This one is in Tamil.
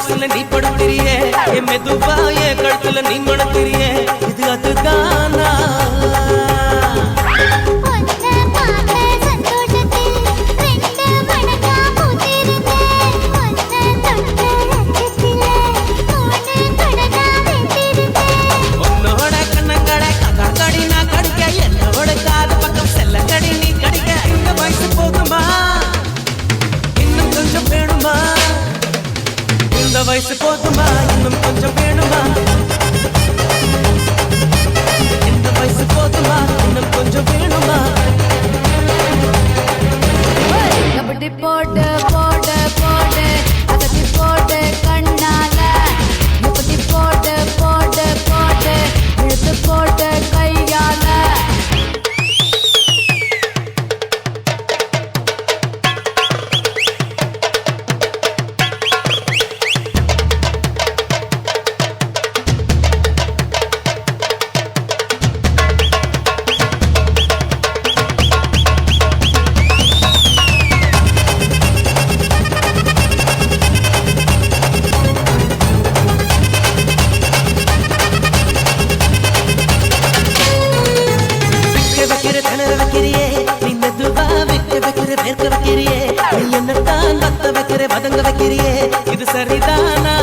வயசுல நீ படுத்திரியே என் மெதுவா என் கழுத்துல நீ மணத்திரியே இது அதுதானா உன்னோட கண்ணங்கடை கதா கடி நான் கடிக்க என்னோட காது பக்கம் செல்ல கடி நீ கடிக்க இந்த வயசு போதுமா இன்னும் கொஞ்சம் வேணுமா இந்த வயசு போதுமா இன்னும் கொஞ்சம் வேணுமா இந்த வயசு போதுமா இன்னும் கொஞ்சம் வேணுமா கபடி போடு போடு போடு அகத்தி போடு கண்ணால முப்பத்தி போடு போடு போடு இழுத்து போடு கையால வைக்கிற திணற வைக்கிறியே நீ மெதுவா வைக்கிற வேர்க்க வைக்கிறியே நீ என்னத்தான் வத்த வைக்கிற வதங்க வைக்கிறியே இது சரிதானா